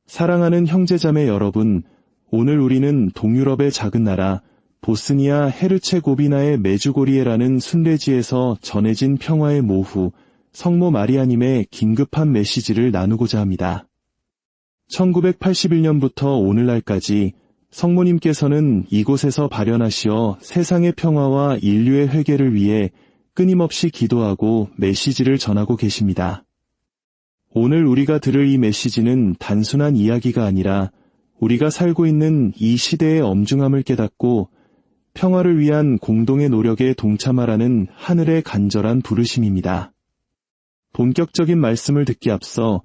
사랑하는 형제자매 여러분, 오늘 우리는 동유럽의 작은 나라 보스니아 헤르체고비나의 메주고리에라는 순례지에서 전해진 평화의 모후, 성모 마리아님의 긴급한 메시지를 나누고자 합니다. 1981년부터 오늘날까지 성모님께서는 이곳에서 발현하시어 세상의 평화와 인류의 회개를 위해 끊임없이 기도하고 메시지를 전하고 계십니다. 오늘 우리가 들을 이 메시지는 단순한 이야기가 아니라 우리가 살고 있는 이 시대의 엄중함을 깨닫고 평화를 위한 공동의 노력에 동참하라는 하늘의 간절한 부르심입니다. 본격적인 말씀을 듣기 앞서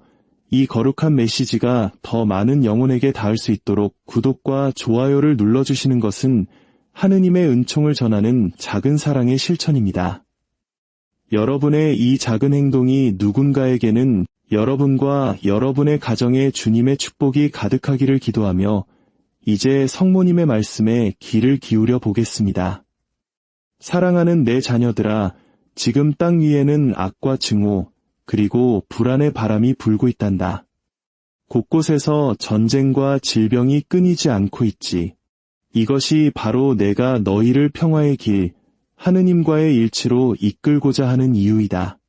이 거룩한 메시지가 더 많은 영혼에게 닿을 수 있도록 구독과 좋아요를 눌러주시는 것은 하느님의 은총을 전하는 작은 사랑의 실천입니다. 여러분의 이 작은 행동이 누군가에게는 여러분과 여러분의 가정에 주님의 축복이 가득하기를 기도하며 이제 성모님의 말씀에 귀를 기울여 보겠습니다. 사랑하는 내 자녀들아, 지금 땅 위에는 악과 증오, 그리고 불안의 바람이 불고 있단다. 곳곳에서 전쟁과 질병이 끊이지 않고 있지. 이것이 바로 내가 너희를 평화의 길, 하느님과의 일치로 이끌고자 하는 이유이다.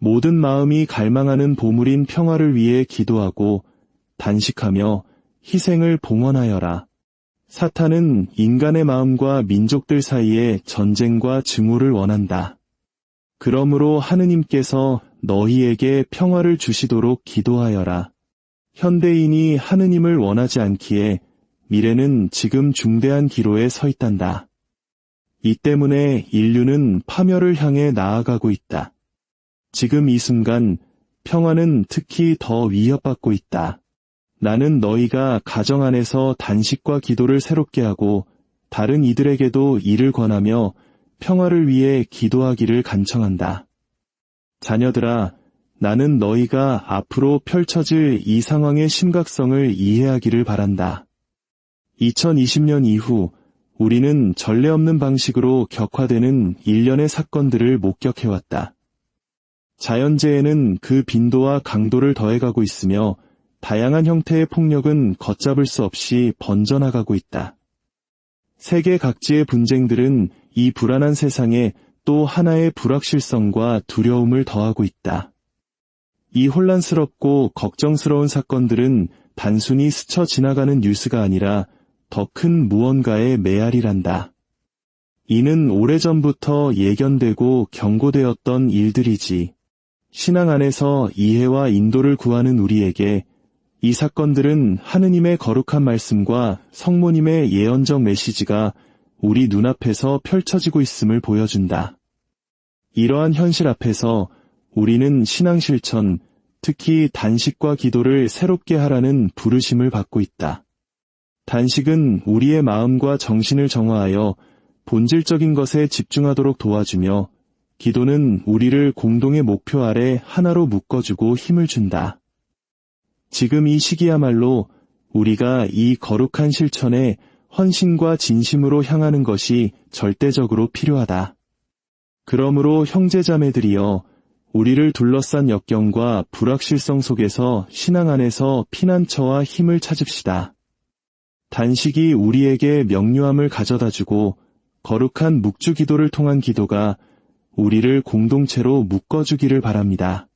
모든 마음이 갈망하는 보물인 평화를 위해 기도하고 단식하며 희생을 봉헌하여라. 사탄은 인간의 마음과 민족들 사이에 전쟁과 증오를 원한다. 그러므로 하느님께서 너희에게 평화를 주시도록 기도하여라. 현대인이 하느님을 원하지 않기에 미래는 지금 중대한 기로에 서 있단다. 이 때문에 인류는 파멸을 향해 나아가고 있다. 지금 이 순간 평화는 특히 더 위협받고 있다. 나는 너희가 가정 안에서 단식과 기도를 새롭게 하고 다른 이들에게도 이를 권하며 평화를 위해 기도하기를 간청한다. 자녀들아, 나는 너희가 앞으로 펼쳐질 이 상황의 심각성을 이해하기를 바란다. 2020년 이후 우리는 전례 없는 방식으로 격화되는 일련의 사건들을 목격해왔다. 자연재해는 그 빈도와 강도를 더해가고 있으며 다양한 형태의 폭력은 걷잡을 수 없이 번져나가고 있다. 세계 각지의 분쟁들은 이 불안한 세상에 또 하나의 불확실성과 두려움을 더하고 있다. 이 혼란스럽고 걱정스러운 사건들은 단순히 스쳐 지나가는 뉴스가 아니라 더 큰 무언가의 메아리란다. 이는 오래전부터 예견되고 경고되었던 일들이지. 신앙 안에서 이해와 인도를 구하는 우리에게 이 사건들은 하느님의 거룩한 말씀과 성모님의 예언적 메시지가 우리 눈앞에서 펼쳐지고 있음을 보여준다. 이러한 현실 앞에서 우리는 신앙 실천, 특히 단식과 기도를 새롭게 하라는 부르심을 받고 있다. 단식은 우리의 마음과 정신을 정화하여 본질적인 것에 집중하도록 도와주며 기도는 우리를 공동의 목표 아래 하나로 묶어주고 힘을 준다. 지금 이 시기야말로 우리가 이 거룩한 실천에 헌신과 진심으로 향하는 것이 절대적으로 필요하다. 그러므로 형제자매들이여, 우리를 둘러싼 역경과 불확실성 속에서 신앙 안에서 피난처와 힘을 찾읍시다. 단식이 우리에게 명료함을 가져다주고 거룩한 묵주 기도를 통한 기도가 우리를 공동체로 묶어주기를 바랍니다.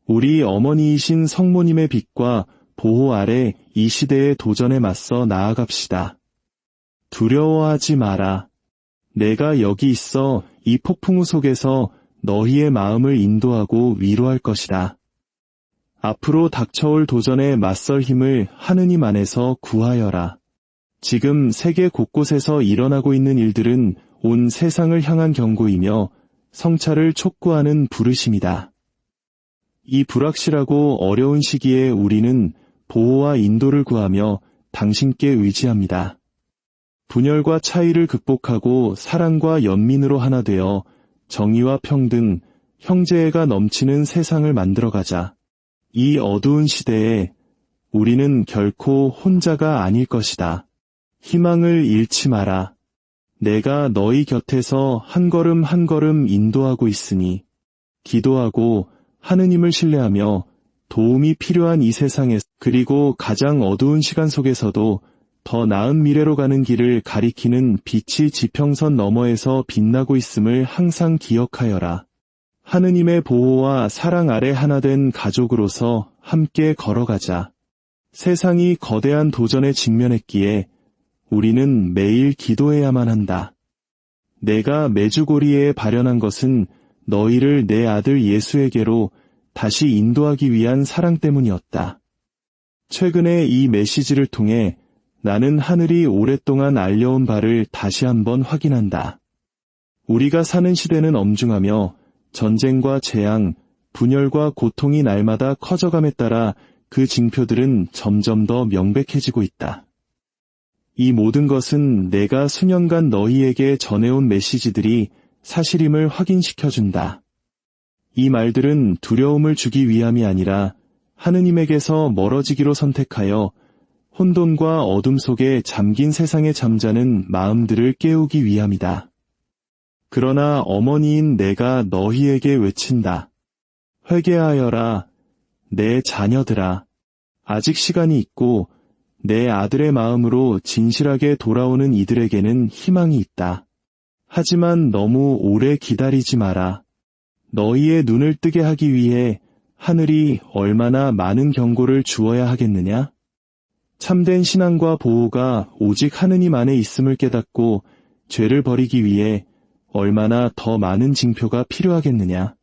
우리 어머니이신 성모님의 빛과 보호 아래 이 시대의 도전에 맞서 나아갑시다. 두려워하지 마라. 내가 여기 있어 이 폭풍우 속에서 너희의 마음을 인도하고 위로할 것이다. 앞으로 닥쳐올 도전에 맞설 힘을 하느님 안에서 구하여라. 지금 세계 곳곳에서 일어나고 있는 일들은 온 세상을 향한 경고이며 성찰을 촉구하는 부르심이다. 이 불확실하고 어려운 시기에 우리는 보호와 인도를 구하며 당신께 의지합니다. 분열과 차이를 극복하고 사랑과 연민으로 하나 되어 정의와 평등, 형제애가 넘치는 세상을 만들어가자. 이 어두운 시대에 우리는 결코 혼자가 아닐 것이다. 희망을 잃지 마라. 내가 너희 곁에서 한 걸음 한 걸음 인도하고 있으니 기도하고 하느님을 신뢰하며 도움이 필요한 이 세상에서 그리고 가장 어두운 시간 속에서도 더 나은 미래로 가는 길을 가리키는 빛이 지평선 너머에서 빛나고 있음을 항상 기억하여라. 하느님의 보호와 사랑 아래 하나 된 가족으로서 함께 걸어가자. 세상이 거대한 도전에 직면했기에 우리는 매일 기도해야만 한다. 내가 메주고리에 발현한 것은 너희를 내 아들 예수에게로 다시 인도하기 위한 사랑 때문이었다. 최근에 이 메시지를 통해 나는 하늘이 오랫동안 알려온 바를 다시 한번 확인한다. 우리가 사는 시대는 엄중하며 전쟁과 재앙, 분열과 고통이 날마다 커져감에 따라 그 징표들은 점점 더 명백해지고 있다. 이 모든 것은 내가 수년간 너희에게 전해온 메시지들이 사실임을 확인시켜준다. 이 말들은 두려움을 주기 위함이 아니라 하느님에게서 멀어지기로 선택하여 혼돈과 어둠 속에 잠긴 세상에 잠자는 마음들을 깨우기 위함이다. 그러나 어머니인 내가 너희에게 외친다. 회개하여라, 내 자녀들아. 아직 시간이 있고 내 아들의 마음으로 진실하게 돌아오는 이들에게는 희망이 있다. 하지만 너무 오래 기다리지 마라. 너희의 눈을 뜨게 하기 위해 하늘이 얼마나 많은 경고를 주어야 하겠느냐? 참된 신앙과 보호가 오직 하느님 안에 있음을 깨닫고 죄를 버리기 위해 얼마나 더 많은 징표가 필요하겠느냐?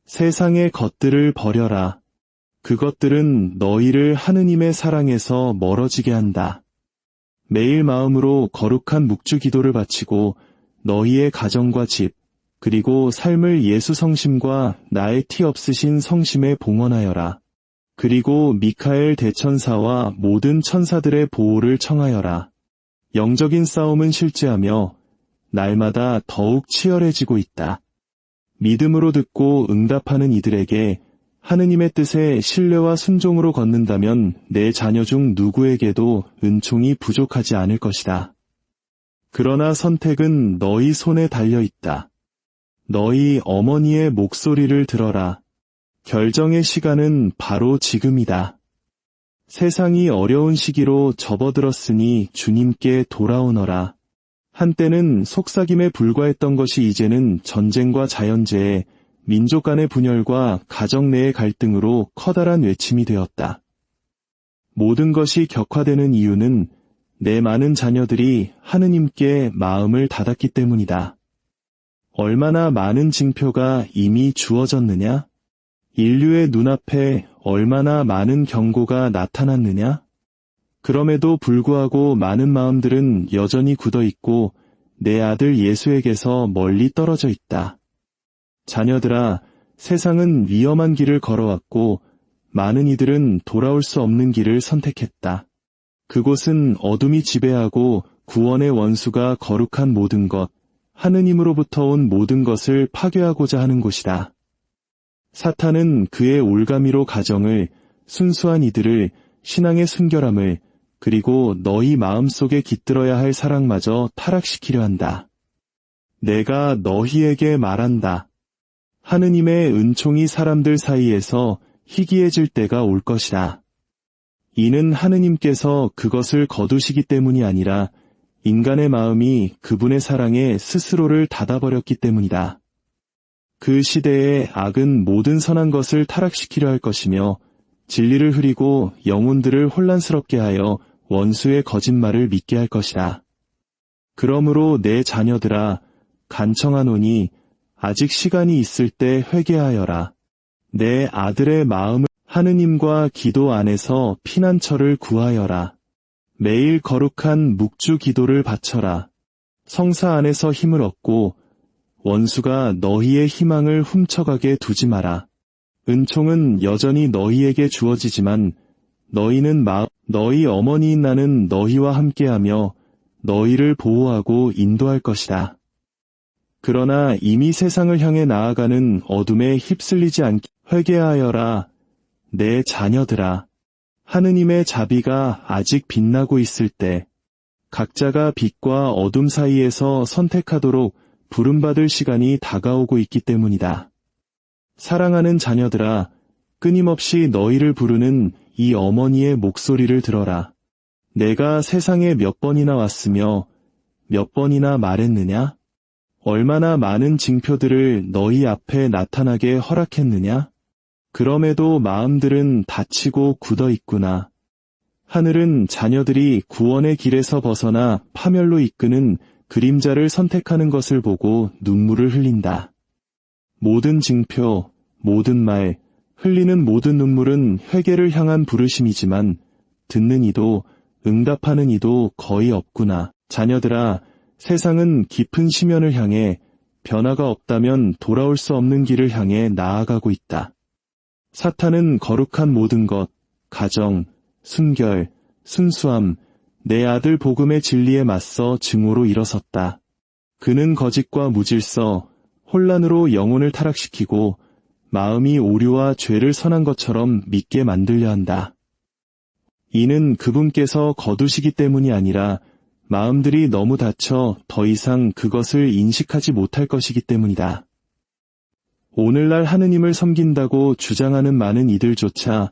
세상의 것들을 버려라. 그것들은 너희를 하느님의 사랑에서 멀어지게 한다. 매일 마음으로 거룩한 묵주 기도를 바치고 너희의 가정과 집, 그리고 삶을 예수 성심과 나의 티 없으신 성심에 봉헌하여라. 그리고 미카엘 대천사와 모든 천사들의 보호를 청하여라. 영적인 싸움은 실제하며 날마다 더욱 치열해지고 있다. 믿음으로 듣고 응답하는 이들에게 하느님의 뜻에 신뢰와 순종으로 걷는다면 내 자녀 중 누구에게도 은총이 부족하지 않을 것이다. 그러나 선택은 너희 손에 달려 있다. 너희 어머니의 목소리를 들어라. 결정의 시간은 바로 지금이다. 세상이 어려운 시기로 접어들었으니 주님께 돌아오너라. 한때는 속삭임에 불과했던 것이 이제는 전쟁과 자연재해, 민족 간의 분열과 가정 내의 갈등으로 커다란 외침이 되었다. 모든 것이 격화되는 이유는 내 많은 자녀들이 하느님께 마음을 닫았기 때문이다. 얼마나 많은 징표가 이미 주어졌느냐? 인류의 눈앞에 얼마나 많은 경고가 나타났느냐? 그럼에도 불구하고 많은 마음들은 여전히 굳어있고 내 아들 예수에게서 멀리 떨어져 있다. 자녀들아, 세상은 위험한 길을 걸어왔고 많은 이들은 돌아올 수 없는 길을 선택했다. 그곳은 어둠이 지배하고 구원의 원수가 거룩한 모든 것, 하느님으로부터 온 모든 것을 파괴하고자 하는 곳이다. 사탄은 그의 올가미로 가정을, 순수한 이들을, 신앙의 순결함을, 그리고 너희 마음속에 깃들어야 할 사랑마저 타락시키려 한다. 내가 너희에게 말한다. 하느님의 은총이 사람들 사이에서 희귀해질 때가 올 것이다. 이는 하느님께서 그것을 거두시기 때문이 아니라 인간의 마음이 그분의 사랑에 스스로를 닫아버렸기 때문이다. 그 시대에 악은 모든 선한 것을 타락시키려 할 것이며 진리를 흐리고 영혼들을 혼란스럽게 하여 원수의 거짓말을 믿게 할 것이다. 그러므로 내 자녀들아, 간청하노니 아직 시간이 있을 때 회개하여라. 내 아들의 마음을 하느님과 기도 안에서 피난처를 구하여라. 매일 거룩한 묵주 기도를 바쳐라. 성사 안에서 힘을 얻고 원수가 너희의 희망을 훔쳐가게 두지 마라. 은총은 여전히 너희에게 주어지지만 너희 어머니인 나는 너희와 함께하며 너희를 보호하고 인도할 것이다. 그러나 이미 세상을 향해 나아가는 어둠에 휩쓸리지 않게 회개하여라. 내 자녀들아, 하느님의 자비가 아직 빛나고 있을 때 각자가 빛과 어둠 사이에서 선택하도록 부름받을 시간이 다가오고 있기 때문이다. 사랑하는 자녀들아, 끊임없이 너희를 부르는 이 어머니의 목소리를 들어라. 내가 세상에 몇 번이나 왔으며 몇 번이나 말했느냐? 얼마나 많은 징표들을 너희 앞에 나타나게 허락했느냐? 그럼에도 마음들은 다치고 굳어 있구나. 하늘은 자녀들이 구원의 길에서 벗어나 파멸로 이끄는 그림자를 선택하는 것을 보고 눈물을 흘린다. 모든 징표, 모든 말, 흘리는 모든 눈물은 회개를 향한 부르심이지만 듣는 이도 응답하는 이도 거의 없구나. 자녀들아, 세상은 깊은 심연을 향해 변화가 없다면 돌아올 수 없는 길을 향해 나아가고 있다. 사탄은 거룩한 모든 것, 가정, 순결, 순수함, 내 아들 복음의 진리에 맞서 증오로 일어섰다. 그는 거짓과 무질서, 혼란으로 영혼을 타락시키고 마음이 오류와 죄를 선한 것처럼 믿게 만들려 한다. 이는 그분께서 거두시기 때문이 아니라 마음들이 너무 다쳐 더 이상 그것을 인식하지 못할 것이기 때문이다. 오늘날 하느님을 섬긴다고 주장하는 많은 이들조차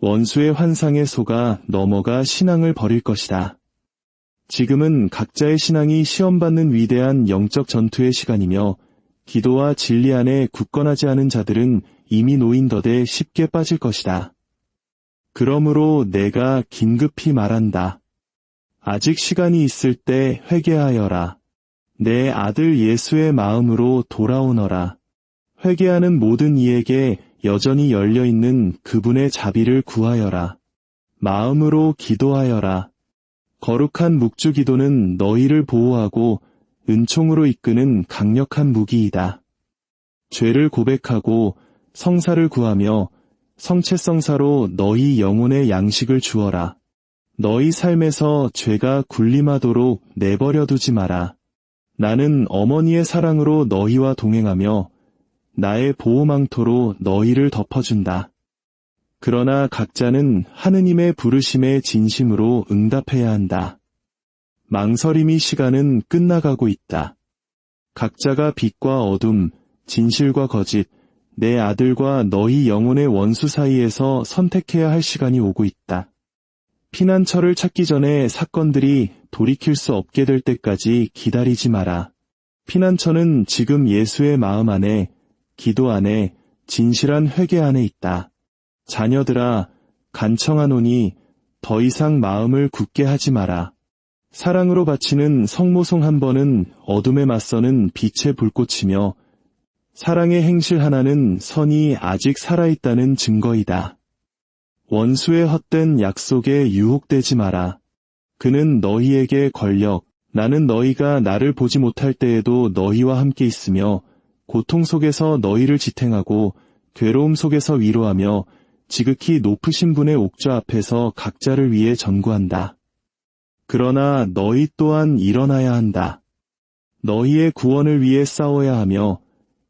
원수의 환상에 속아 넘어가 신앙을 버릴 것이다. 지금은 각자의 신앙이 시험받는 위대한 영적 전투의 시간이며 기도와 진리 안에 굳건하지 않은 자들은 이미 노인더대 쉽게 빠질 것이다. 그러므로 내가 긴급히 말한다. 아직 시간이 있을 때 회개하여라. 내 아들 예수의 마음으로 돌아오너라. 회개하는 모든 이에게 여전히 열려있는 그분의 자비를 구하여라. 마음으로 기도하여라. 거룩한 묵주 기도는 너희를 보호하고 은총으로 이끄는 강력한 무기이다. 죄를 고백하고 성사를 구하며 성체성사로 너희 영혼의 양식을 주어라. 너희 삶에서 죄가 군림하도록 내버려 두지 마라. 나는 어머니의 사랑으로 너희와 동행하며 나의 보호망토로 너희를 덮어준다. 그러나 각자는 하느님의 부르심에 진심으로 응답해야 한다. 망설임이 시간은 끝나가고 있다. 각자가 빛과 어둠, 진실과 거짓, 내 아들과 너희 영혼의 원수 사이에서 선택해야 할 시간이 오고 있다. 피난처를 찾기 전에 사건들이 돌이킬 수 없게 될 때까지 기다리지 마라. 피난처는 지금 예수의 마음 안에, 기도 안에, 진실한 회개 안에 있다. 자녀들아, 간청하노니 더 이상 마음을 굳게 하지 마라. 사랑으로 바치는 성모송 한 번은 어둠에 맞서는 빛의 불꽃이며 사랑의 행실 하나는 선이 아직 살아있다는 증거이다. 원수의 헛된 약속에 유혹되지 마라. 그는 너희에게 권력, 나는 너희가 나를 보지 못할 때에도 너희와 함께 있으며 고통 속에서 너희를 지탱하고 괴로움 속에서 위로하며 지극히 높으신 분의 옥좌 앞에서 각자를 위해 전구한다. 그러나 너희 또한 일어나야 한다. 너희의 구원을 위해 싸워야 하며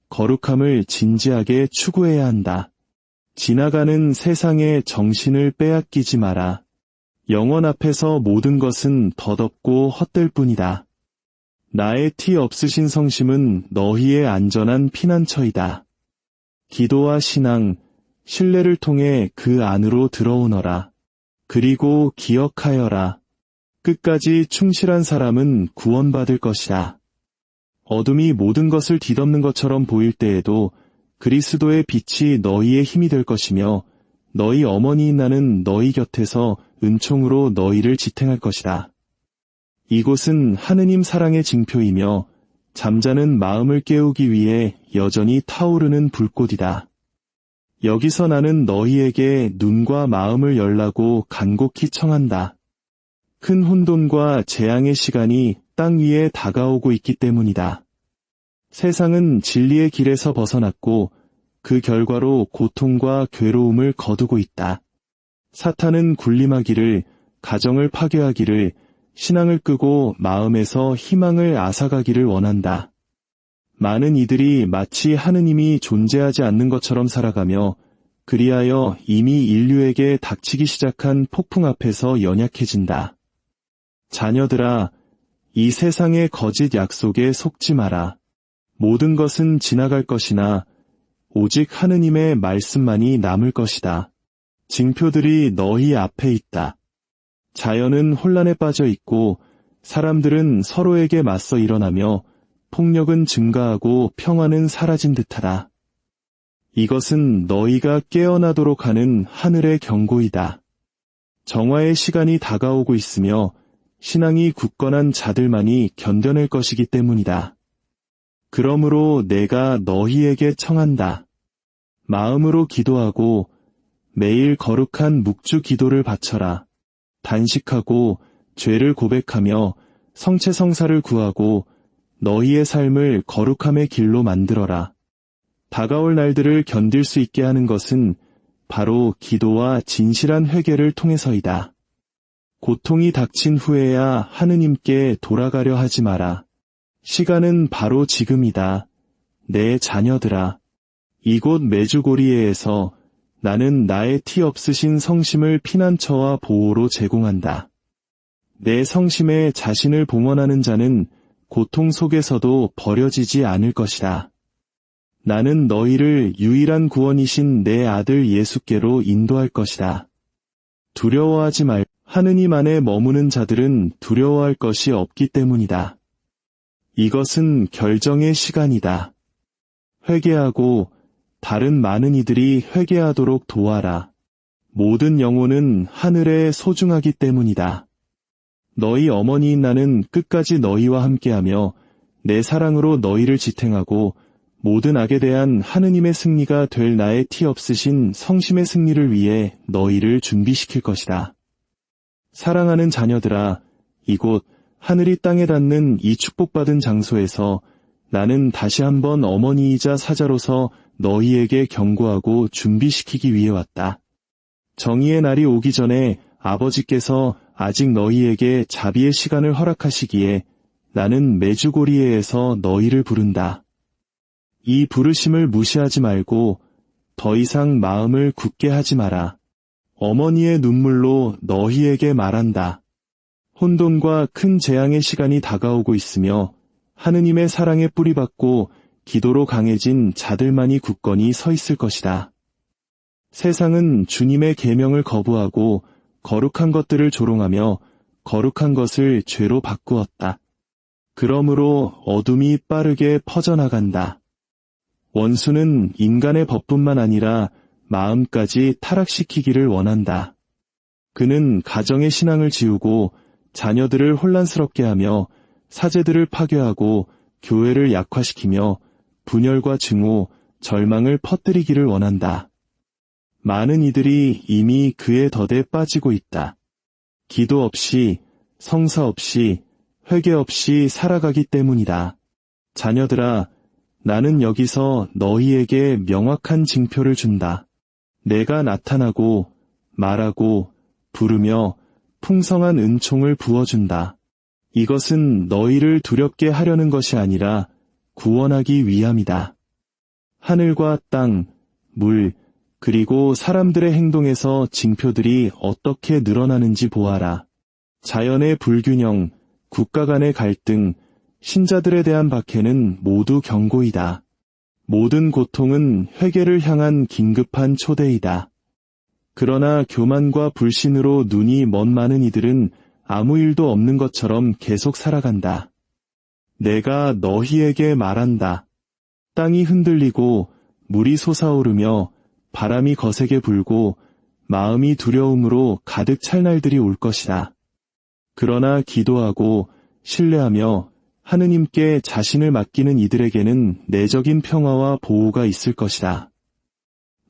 거룩함을 진지하게 추구해야 한다. 지나가는 세상에 정신을 빼앗기지 마라. 영원 앞에서 모든 것은 덧없고 헛될 뿐이다. 나의 티 없으신 성심은 너희의 안전한 피난처이다. 기도와 신앙, 신뢰를 통해 그 안으로 들어오너라. 그리고 기억하여라. 끝까지 충실한 사람은 구원받을 것이다. 어둠이 모든 것을 뒤덮는 것처럼 보일 때에도 그리스도의 빛이 너희의 힘이 될 것이며 너희 어머니인 나는 너희 곁에서 은총으로 너희를 지탱할 것이다. 이곳은 하느님 사랑의 징표이며 잠자는 마음을 깨우기 위해 여전히 타오르는 불꽃이다. 여기서 나는 너희에게 눈과 마음을 열라고 간곡히 청한다. 큰 혼돈과 재앙의 시간이 땅 위에 다가오고 있기 때문이다. 세상은 진리의 길에서 벗어났고 그 결과로 고통과 괴로움을 거두고 있다. 사탄은 군림하기를, 가정을 파괴하기를, 신앙을 끄고 마음에서 희망을 앗아가기를 원한다. 많은 이들이 마치 하느님이 존재하지 않는 것처럼 살아가며 그리하여 이미 인류에게 닥치기 시작한 폭풍 앞에서 연약해진다. 자녀들아, 이 세상의 거짓 약속에 속지 마라. 모든 것은 지나갈 것이나 오직 하느님의 말씀만이 남을 것이다. 징표들이 너희 앞에 있다. 자연은 혼란에 빠져 있고 사람들은 서로에게 맞서 일어나며 폭력은 증가하고 평화는 사라진 듯하다. 이것은 너희가 깨어나도록 하는 하늘의 경고이다. 정화의 시간이 다가오고 있으며 신앙이 굳건한 자들만이 견뎌낼 것이기 때문이다. 그러므로 내가 너희에게 청한다. 마음으로 기도하고 매일 거룩한 묵주 기도를 바쳐라. 단식하고 죄를 고백하며 성체성사를 구하고 너희의 삶을 거룩함의 길로 만들어라. 다가올 날들을 견딜 수 있게 하는 것은 바로 기도와 진실한 회개를 통해서이다. 고통이 닥친 후에야 하느님께 돌아가려 하지 마라. 시간은 바로 지금이다. 내 자녀들아. 이곳 메주고리에에서 나는 나의 티 없으신 성심을 피난처와 보호로 제공한다. 내 성심에 자신을 봉헌하는 자는 고통 속에서도 버려지지 않을 것이다. 나는 너희를 유일한 구원이신 내 아들 예수께로 인도할 것이다. 두려워하지 말. 하느님 안에 머무는 자들은 두려워할 것이 없기 때문이다. 이것은 결정의 시간이다. 회개하고 다른 많은 이들이 회개하도록 도와라. 모든 영혼은 하늘에 소중하기 때문이다. 너희 어머니인 나는 끝까지 너희와 함께하며 내 사랑으로 너희를 지탱하고 모든 악에 대한 하느님의 승리가 될 나의 티 없으신 성심의 승리를 위해 너희를 준비시킬 것이다. 사랑하는 자녀들아, 이곳 하늘이 땅에 닿는 이 축복받은 장소에서 나는 다시 한번 어머니이자 사자로서 너희에게 경고하고 준비시키기 위해 왔다. 정의의 날이 오기 전에 아버지께서 아직 너희에게 자비의 시간을 허락하시기에 나는 메주고리에에서 너희를 부른다. 이 부르심을 무시하지 말고 더 이상 마음을 굳게 하지 마라. 어머니의 눈물로 너희에게 말한다. 혼돈과 큰 재앙의 시간이 다가오고 있으며 하느님의 사랑에 뿌리박고 기도로 강해진 자들만이 굳건히 서 있을 것이다. 세상은 주님의 계명을 거부하고 거룩한 것들을 조롱하며 거룩한 것을 죄로 바꾸었다. 그러므로 어둠이 빠르게 퍼져나간다. 원수는 인간의 법뿐만 아니라 마음까지 타락시키기를 원한다. 그는 가정의 신앙을 지우고 자녀들을 혼란스럽게 하며 사제들을 파괴하고 교회를 약화시키며 분열과 증오, 절망을 퍼뜨리기를 원한다. 많은 이들이 이미 그의 덫에 빠지고 있다. 기도 없이, 성사 없이, 회개 없이 살아가기 때문이다. 자녀들아, 나는 여기서 너희에게 명확한 징표를 준다. 내가 나타나고 말하고 부르며 풍성한 은총을 부어준다. 이것은 너희를 두렵게 하려는 것이 아니라 구원하기 위함이다. 하늘과 땅, 물, 그리고 사람들의 행동에서 징표들이 어떻게 늘어나는지 보아라. 자연의 불균형, 국가 간의 갈등, 신자들에 대한 박해는 모두 경고이다. 모든 고통은 회개를 향한 긴급한 초대이다. 그러나 교만과 불신으로 눈이 먼 많은 이들은 아무 일도 없는 것처럼 계속 살아간다. 내가 너희에게 말한다. 땅이 흔들리고 물이 솟아오르며 바람이 거세게 불고 마음이 두려움으로 가득 찰 날들이 올 것이다. 그러나 기도하고 신뢰하며 하느님께 자신을 맡기는 이들에게는 내적인 평화와 보호가 있을 것이다.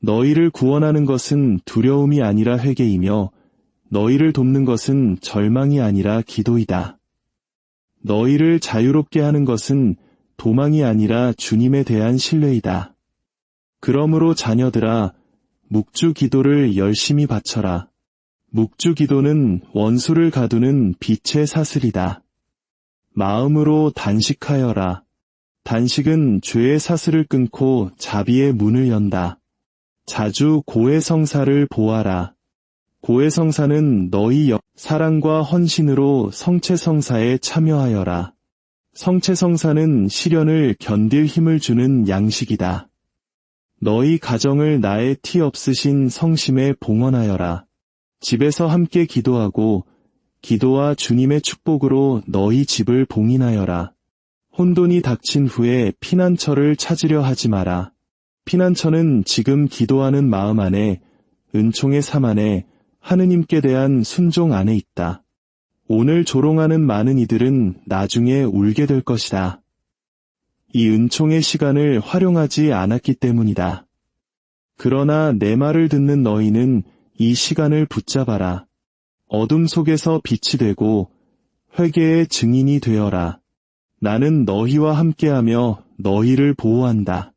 너희를 구원하는 것은 두려움이 아니라 회개이며 너희를 돕는 것은 절망이 아니라 기도이다. 너희를 자유롭게 하는 것은 도망이 아니라 주님에 대한 신뢰이다. 그러므로 자녀들아, 묵주 기도를 열심히 바쳐라. 묵주 기도는 원수를 가두는 빛의 사슬이다. 마음으로 단식하여라. 단식은 죄의 사슬을 끊고 자비의 문을 연다. 자주 고해성사를 보아라. 고해성사는 너희 사랑과 헌신으로 성체성사에 참여하여라. 성체성사는 시련을 견딜 힘을 주는 양식이다. 너희 가정을 나의 티 없으신 성심에 봉헌하여라. 집에서 함께 기도하고 기도와 주님의 축복으로 너희 집을 봉인하여라. 혼돈이 닥친 후에 피난처를 찾으려 하지 마라. 피난처는 지금 기도하는 마음 안에, 은총의 삶 안에, 하느님께 대한 순종 안에 있다. 오늘 조롱하는 많은 이들은 나중에 울게 될 것이다. 이 은총의 시간을 활용하지 않았기 때문이다. 그러나 내 말을 듣는 너희는 이 시간을 붙잡아라. 어둠 속에서 빛이 되고 회개의 증인이 되어라. 나는 너희와 함께하며 너희를 보호한다.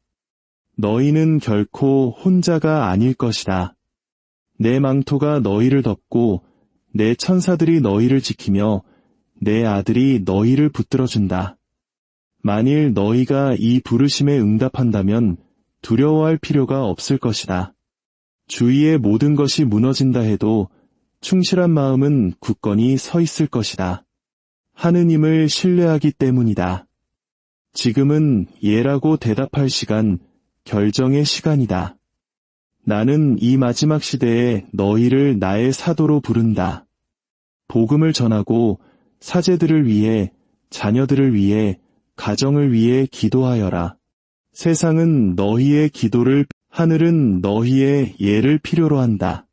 너희는 결코 혼자가 아닐 것이다. 내 망토가 너희를 덮고 내 천사들이 너희를 지키며 내 아들이 너희를 붙들어준다. 만일 너희가 이 부르심에 응답한다면 두려워할 필요가 없을 것이다. 주위의 모든 것이 무너진다 해도 충실한 마음은 굳건히 서 있을 것이다. 하느님을 신뢰하기 때문이다. 지금은 예라고 대답할 시간, 결정의 시간이다. 나는 이 마지막 시대에 너희를 나의 사도로 부른다. 복음을 전하고 사제들을 위해, 자녀들을 위해, 가정을 위해 기도하여라. 세상은 너희의 기도를, 하늘은 너희의 예를 필요로 한다.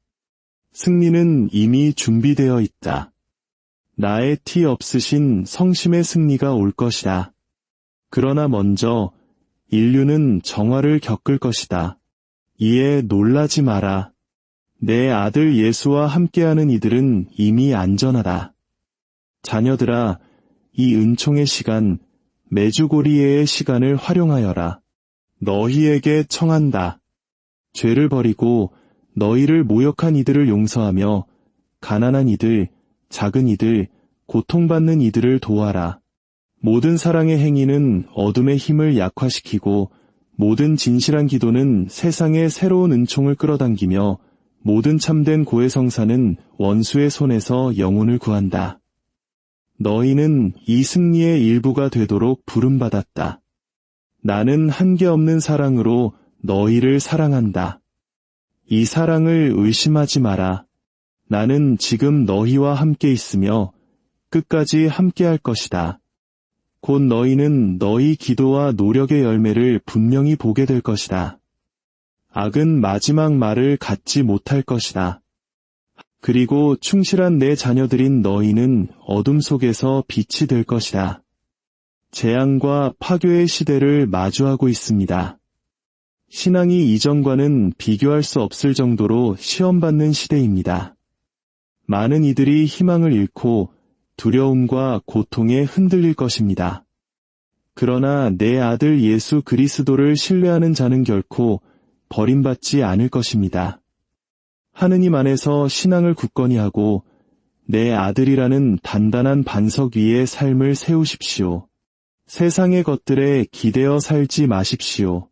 승리는 이미 준비되어 있다. 나의 티 없으신 성심의 승리가 올 것이다. 그러나 먼저 인류는 정화를 겪을 것이다. 이에 놀라지 마라. 내 아들 예수와 함께하는 이들은 이미 안전하다. 자녀들아, 이 은총의 시간, 메주고리에의 시간을 활용하여라. 너희에게 청한다. 죄를 버리고 너희를 모욕한 이들을 용서하며 가난한 이들, 작은 이들, 고통받는 이들을 도와라. 모든 사랑의 행위는 어둠의 힘을 약화시키고 모든 진실한 기도는 세상의 새로운 은총을 끌어당기며 모든 참된 고해 성사는 원수의 손에서 영혼을 구한다. 너희는 이 승리의 일부가 되도록 부름받았다. 나는 한계없는 사랑으로 너희를 사랑한다. 이 사랑을 의심하지 마라. 나는 지금 너희와 함께 있으며 끝까지 함께할 것이다. 곧 너희는 너희 기도와 노력의 열매를 분명히 보게 될 것이다. 악은 마지막 말을 갖지 못할 것이다. 그리고 충실한 내 자녀들인 너희는 어둠 속에서 빛이 될 것이다. 재앙과 파괴의 시대를 마주하고 있습니다. 신앙이 이전과는 비교할 수 없을 정도로 시험받는 시대입니다. 많은 이들이 희망을 잃고 두려움과 고통에 흔들릴 것입니다. 그러나 내 아들 예수 그리스도를 신뢰하는 자는 결코 버림받지 않을 것입니다. 하느님 안에서 신앙을 굳건히 하고 내 아들이라는 단단한 반석 위에 삶을 세우십시오. 세상의 것들에 기대어 살지 마십시오.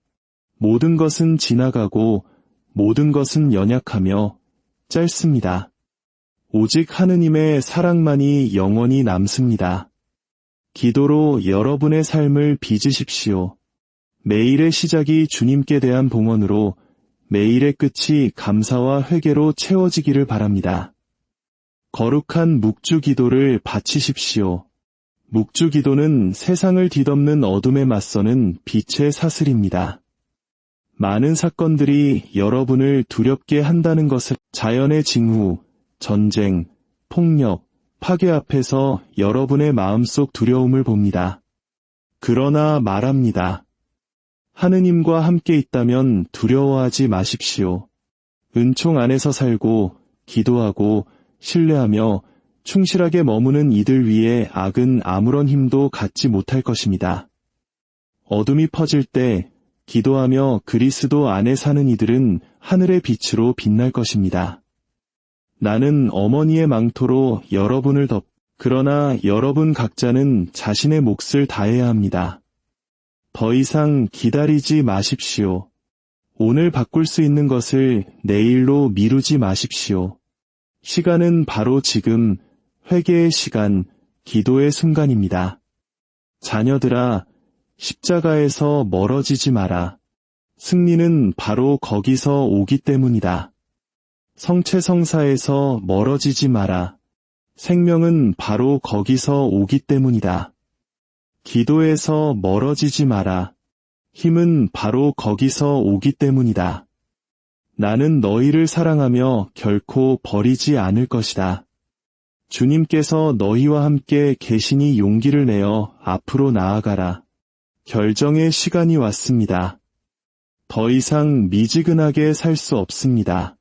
모든 것은 지나가고 모든 것은 연약하며 짧습니다. 오직 하느님의 사랑만이 영원히 남습니다. 기도로 여러분의 삶을 빚으십시오. 매일의 시작이 주님께 대한 봉헌으로 매일의 끝이 감사와 회개로 채워지기를 바랍니다. 거룩한 묵주 기도를 바치십시오. 묵주 기도는 세상을 뒤덮는 어둠에 맞서는 빛의 사슬입니다. 많은 사건들이 여러분을 두렵게 한다는 것을 자연의 징후, 전쟁, 폭력, 파괴 앞에서 여러분의 마음속 두려움을 봅니다. 그러나 말합니다. 하느님과 함께 있다면 두려워하지 마십시오. 은총 안에서 살고 기도하고 신뢰하며 충실하게 머무는 이들 위에 악은 아무런 힘도 갖지 못할 것입니다. 어둠이 퍼질 때 기도하며 그리스도 안에 사는 이들은 하늘의 빛으로 빛날 것입니다. 나는 어머니의 망토로 여러분을 그러나 여러분 각자는 자신의 몫을 다해야 합니다. 더 이상 기다리지 마십시오. 오늘 바꿀 수 있는 것을 내일로 미루지 마십시오. 시간은 바로 지금, 회개의 시간, 기도의 순간입니다. 자녀들아, 십자가에서 멀어지지 마라. 승리는 바로 거기서 오기 때문이다. 성체성사에서 멀어지지 마라. 생명은 바로 거기서 오기 때문이다. 기도에서 멀어지지 마라. 힘은 바로 거기서 오기 때문이다. 나는 너희를 사랑하며 결코 버리지 않을 것이다. 주님께서 너희와 함께 계시니 용기를 내어 앞으로 나아가라. 결정의 시간이 왔습니다. 더 이상 미지근하게 살 수 없습니다.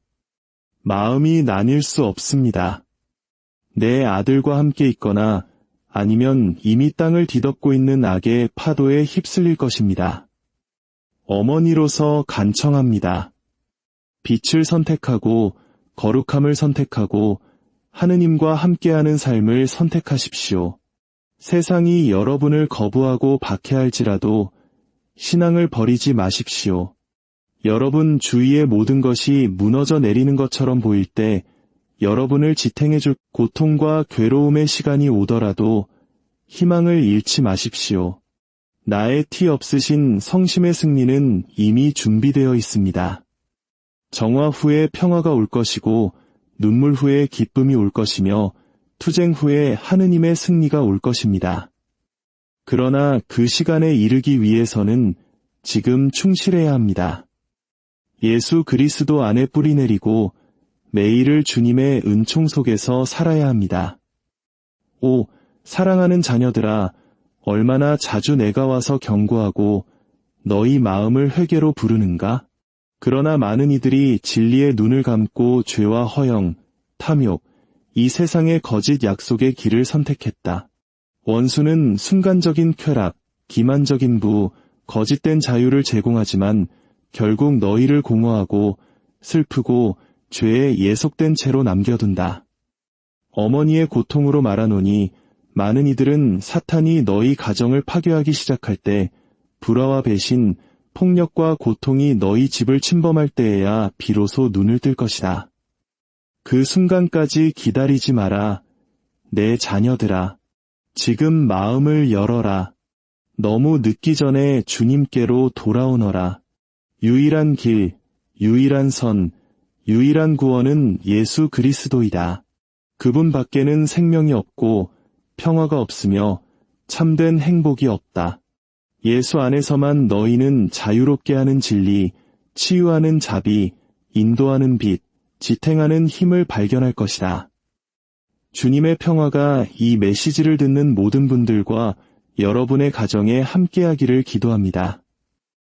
마음이 나뉠 수 없습니다. 내 아들과 함께 있거나 아니면 이미 땅을 뒤덮고 있는 악의 파도에 휩쓸릴 것입니다. 어머니로서 간청합니다. 빛을 선택하고 거룩함을 선택하고 하느님과 함께하는 삶을 선택하십시오. 세상이 여러분을 거부하고 박해할지라도 신앙을 버리지 마십시오. 여러분 주위의 모든 것이 무너져 내리는 것처럼 보일 때 여러분을 지탱해줄 고통과 괴로움의 시간이 오더라도 희망을 잃지 마십시오. 나의 티 없으신 성심의 승리는 이미 준비되어 있습니다. 정화 후에 평화가 올 것이고 눈물 후에 기쁨이 올 것이며 투쟁 후에 하느님의 승리가 올 것입니다. 그러나 그 시간에 이르기 위해서는 지금 충실해야 합니다. 예수 그리스도 안에 뿌리내리고 매일을 주님의 은총 속에서 살아야 합니다. 오, 사랑하는 자녀들아, 얼마나 자주 내가 와서 경고하고 너희 마음을 회개로 부르는가? 그러나 많은 이들이 진리의 눈을 감고 죄와 허영, 탐욕, 이 세상의 거짓 약속의 길을 선택했다. 원수는 순간적인 쾌락, 기만적인 부, 거짓된 자유를 제공하지만 결국 너희를 공허하고 슬프고 죄에 예속된 채로 남겨둔다. 어머니의 고통으로 말하노니 많은 이들은 사탄이 너희 가정을 파괴하기 시작할 때 불화와 배신, 폭력과 고통이 너희 집을 침범할 때에야 비로소 눈을 뜰 것이다. 그 순간까지 기다리지 마라. 내 자녀들아, 지금 마음을 열어라. 너무 늦기 전에 주님께로 돌아오너라. 유일한 길, 유일한 선, 유일한 구원은 예수 그리스도이다. 그분 밖에는 생명이 없고 평화가 없으며 참된 행복이 없다. 예수 안에서만 너희는 자유롭게 하는 진리, 치유하는 자비, 인도하는 빛, 지탱하는 힘을 발견할 것이다. 주님의 평화가 이 메시지를 듣는 모든 분들과 여러분의 가정에 함께하기를 기도합니다.